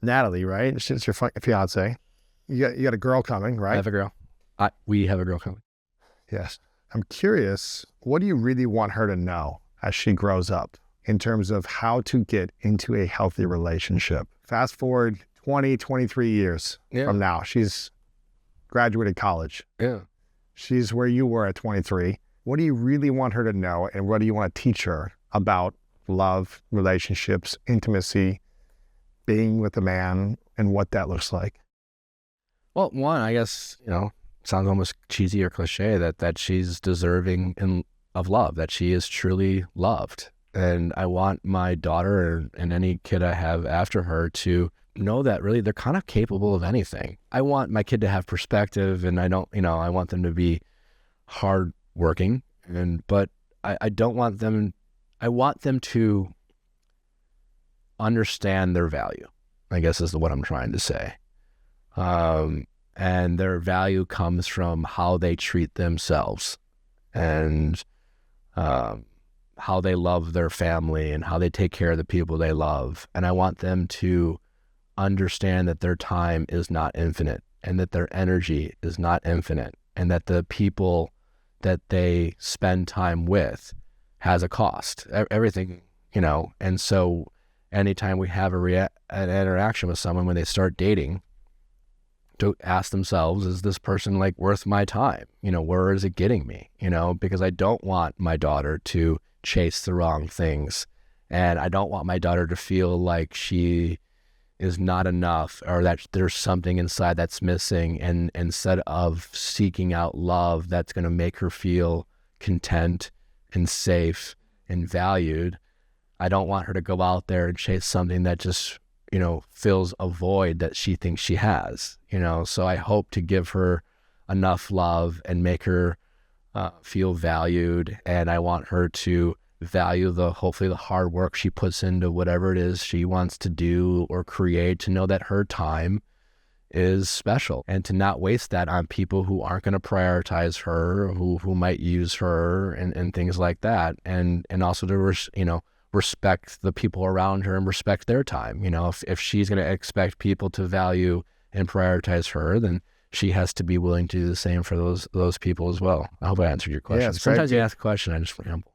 Natalie, right? She's your fiance. You got a girl coming, I right? have a girl. We have a girl coming. Yes. I'm curious, what do you really want her to know as she grows up in terms of how to get into a healthy relationship? Fast forward 20, 23 years from now. She's graduated college. Yeah. She's where you were at 23. What do you really want her to know, and what do you want to teach her about love, relationships, intimacy, being with a man, and what that looks like? Well, one, I guess, sounds almost cheesy or cliche that she's deserving of love, that she is truly loved. And I want my daughter and any kid I have after her to know that really they're kind of capable of anything. I want my kid to have perspective, and I want them to be hardworking, but I don't want them, I want them to understand their value, I guess is what I'm trying to say. And their value comes from how they treat themselves and how they love their family and how they take care of the people they love. And I want them to understand that their time is not infinite and that their energy is not infinite and that the people that they spend time with has a cost, everything, and so anytime we have an interaction with someone when they start dating, to ask themselves, is this person like worth my time? Where is it getting me? Because I don't want my daughter to chase the wrong things. And I don't want my daughter to feel like she is not enough or that there's something inside that's missing. And instead of seeking out love that's going to make her feel content and safe and valued, I don't want her to go out there and chase something that just fills a void that she thinks she has, so I hope to give her enough love and make her feel valued. And I want her to value hopefully the hard work she puts into whatever it is she wants to do or create, to know that her time is special and to not waste that on people who aren't going to prioritize her, who might use her and things like that. And also to, respect the people around her and respect their time. If she's going to expect people to value and prioritize her, then she has to be willing to do the same for those people as well. I hope I answered your question. Yeah, sometimes you ask a question, I just ramble.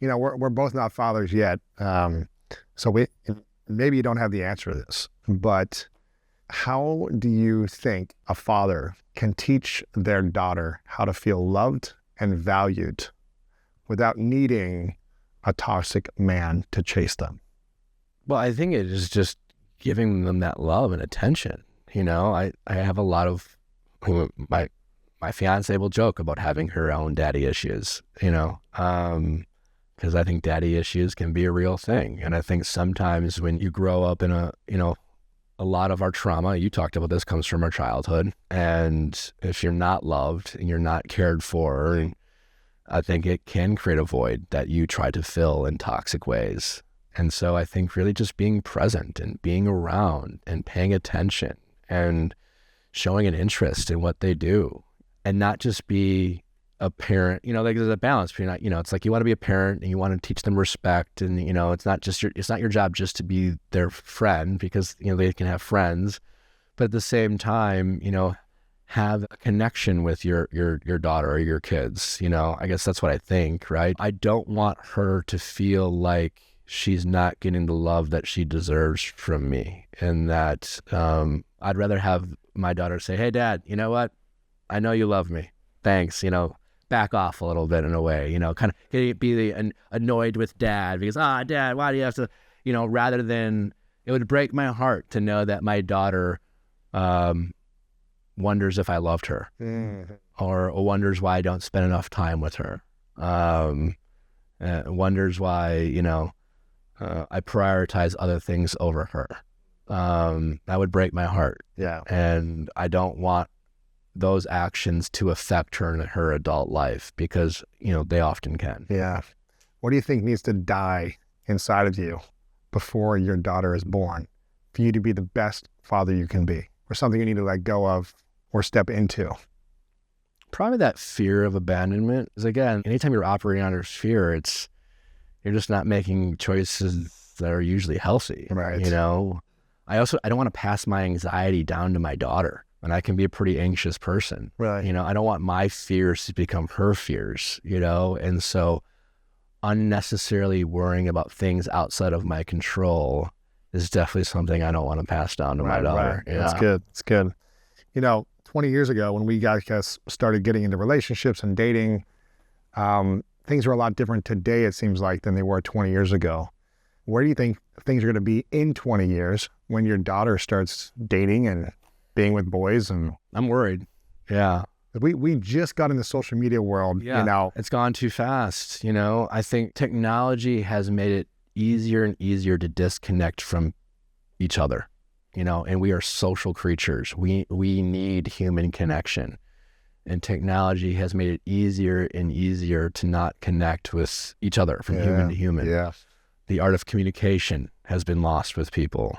We're both not fathers yet. So maybe you don't have the answer to this, but how do you think a father can teach their daughter how to feel loved and valued without needing a toxic man to chase them? Well, I think it is just giving them that love and attention. I have a lot of, my fiance will joke about having her own daddy issues, because I think daddy issues can be a real thing. And I think sometimes when you grow up in a lot of our trauma, you talked about this, comes from our childhood. And if you're not loved and you're not cared for, I think it can create a void that you try to fill in toxic ways. And so I think really just being present and being around and paying attention and showing an interest in what they do, and not just be a parent, like there's a balance between, it's like you want to be a parent and you want to teach them respect. And, it's not your job just to be their friend, because, they can have friends, but at the same time, have a connection with your daughter or your kids. I guess that's what I think, right? I don't want her to feel like she's not getting the love that she deserves from me, and that I'd rather have my daughter say, hey, Dad, you know what? I know you love me. Thanks. Back off a little bit in a way, kind of be annoyed with Dad because, Dad, why do you have to, rather than, it would break my heart to know that my daughter wonders if I loved her, or wonders why I don't spend enough time with her, wonders why, I prioritize other things over her. That would break my heart. Yeah. And I don't want those actions to affect her in her adult life, because, they often can. Yeah. What do you think needs to die inside of you before your daughter is born for you to be the best father you can be, or something you need to let go of or step into? Probably that fear of abandonment. Because again, anytime you're operating under fear, you're just not making choices that are usually healthy. Right. I don't want to pass my anxiety down to my daughter, and I can be a pretty anxious person. Right. You know, I don't want my fears to become her fears, you know? And so unnecessarily worrying about things outside of my control is definitely something I don't want to pass down to my daughter. Right. Yeah. That's good. That's good. You know, 20 years ago when we guys started getting into relationships and dating, things are a lot different today, it seems like, than they were 20 years ago. Where do you think things are going to be in 20 years when your daughter starts dating and being with boys? And I'm worried. Yeah. we just got in the social media world. Yeah. You know, It's gone too fast. You know, I think technology has made it easier and easier to disconnect from each other, you know, and we are social creatures. We need human connection. And technology has made it easier and easier to not connect with each other from human to human. Yeah. The art of communication has been lost with people.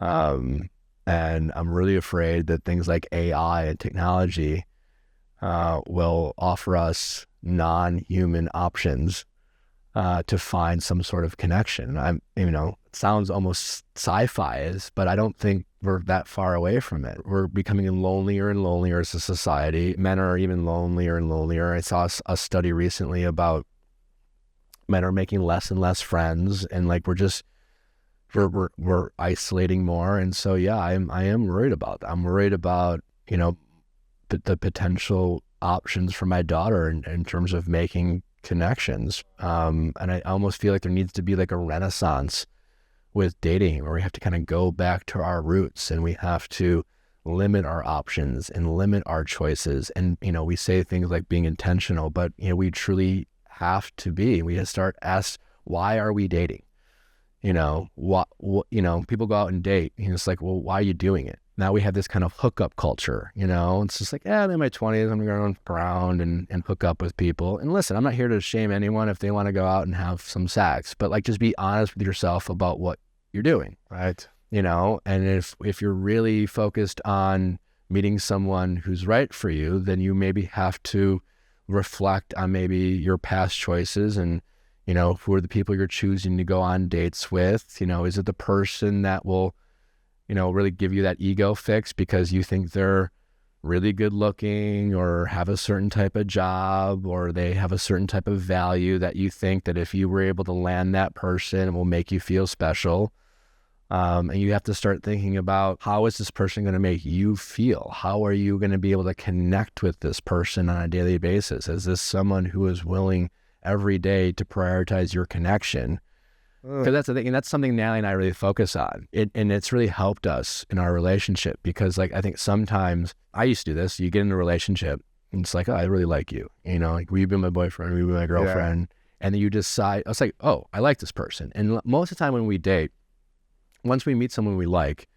And I'm really afraid that things like AI and technology will offer us non-human options to find some sort of connection. You know, it sounds almost sci-fi, but I don't think we're that far away from it. We're becoming lonelier and lonelier as a society. Men are even lonelier and lonelier. I saw a study recently about men are making less and less friends, and like we're isolating more. And so yeah, I am worried about that. I'm worried about, you know, the potential options for my daughter in terms of making connections. And I almost feel like there needs to be like a renaissance with dating, where we have to kind of go back to our roots, and we have to limit our options and limit our choices. And, you know, we say things like being intentional, but, you know, we truly have to be. We have to start ask, why are we dating? You know, what you know, people go out and date, and it's like, well, why are you doing it? Now we have this kind of hookup culture, you know. It's just like, I'm in my 20s, I'm going around and hook up with people. And listen, I'm not here to shame anyone if they want to go out and have some sex, but like, just be honest with yourself about what you're doing. Right. You know, and if you're really focused on meeting someone who's right for you, then you maybe have to reflect on maybe your past choices and, you know, who are the people you're choosing to go on dates with? You know, is it the person that will, you know, really give you that ego fix because you think they're really good looking or have a certain type of job or they have a certain type of value that you think that if you were able to land that person, it will make you feel special. And you have to start thinking about, how is this person going to make you feel? How are you going to be able to connect with this person on a daily basis? Is this someone who is willing every day to prioritize your connection? Because that's the thing, and that's something Natalie and I really focus on. And it's really helped us in our relationship, because like, I think sometimes I used to do this. You get in a relationship and it's like, oh, I really like you. You know, like, will you be my boyfriend? Will you be my girlfriend? Yeah. And then you decide, I was like, oh, I like this person. And most of the time when we date, once we meet someone we like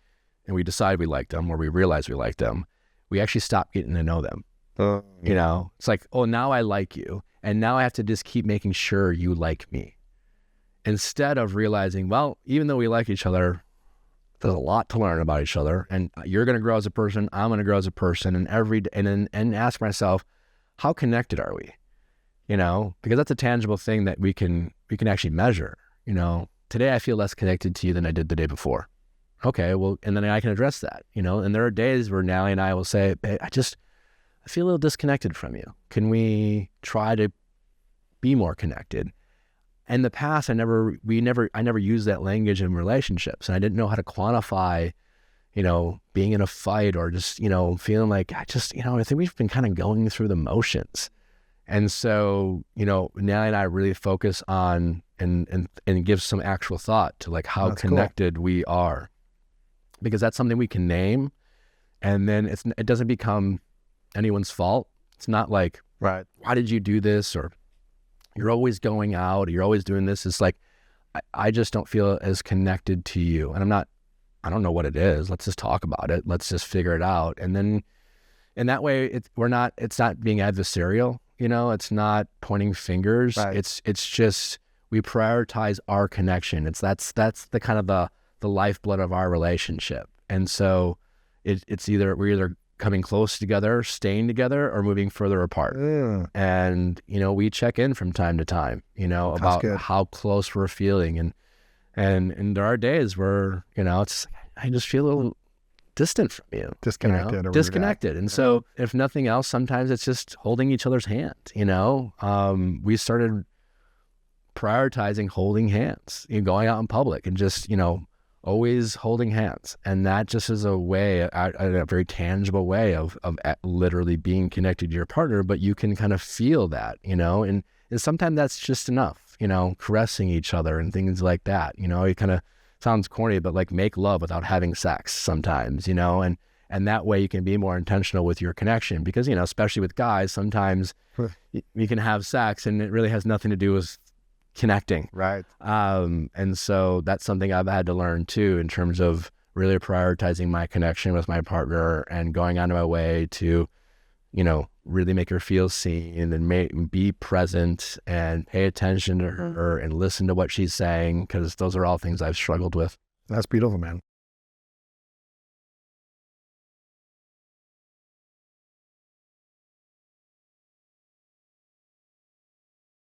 and we decide we like them, or we realize we like them, we actually stop getting to know them. You know, it's like, oh, now I like you. And now I have to just keep making sure you like me. Instead of realizing, well, even though we like each other, there's a lot to learn about each other, and you're going to grow as a person, I'm going to grow as a person, and ask myself, how connected are we? You know, because that's a tangible thing that we can actually measure. You know, today I feel less connected to you than I did the day before. Okay, well, and then I can address that. You know, and there are days where Nally and I will say, hey, I feel a little disconnected from you. Can we try to be more connected? In the past, I never used that language in relationships, and I didn't know how to quantify, you know, being in a fight or just, you know, feeling like I think we've been kind of going through the motions. And so, you know, Nally and I really focus on and give some actual thought to like how connected we are, because that's something we can name, and then it doesn't become anyone's fault. It's not like, right, why did you do this, or you're always going out, or you're always doing this. It's like, I just don't feel as connected to you. And I don't know what it is. Let's just talk about it. Let's just figure it out. And then in that way, it's not being adversarial, you know, it's not pointing fingers. Right. It's just, we prioritize our connection. That's the kind of the lifeblood of our relationship. And so it's we're either coming close together, staying together, or moving further apart. And, you know, we check in from time to time, you know, about how close we're feeling. And there are days where, you know, it's, I just feel a little distant from you. Disconnected. You know? Or Disconnected. And so if nothing else, sometimes it's just holding each other's hand, you know? We started prioritizing holding hands, going out in public and just, always holding hands. And that just is a way, a very tangible way of literally being connected to your partner, but you can kind of feel that, and sometimes that's just enough, caressing each other and things like that. It kind of sounds corny, but like make love without having sex sometimes, and that way you can be more intentional with your connection because, especially with guys, sometimes you can have sex and it really has nothing to do with connecting. Right. And so that's something I've had to learn too, in terms of really prioritizing my connection with my partner and going out of my way to, really make her feel seen and be present and pay attention to her and listen to what she's saying, because those are all things I've struggled with. That's beautiful, man.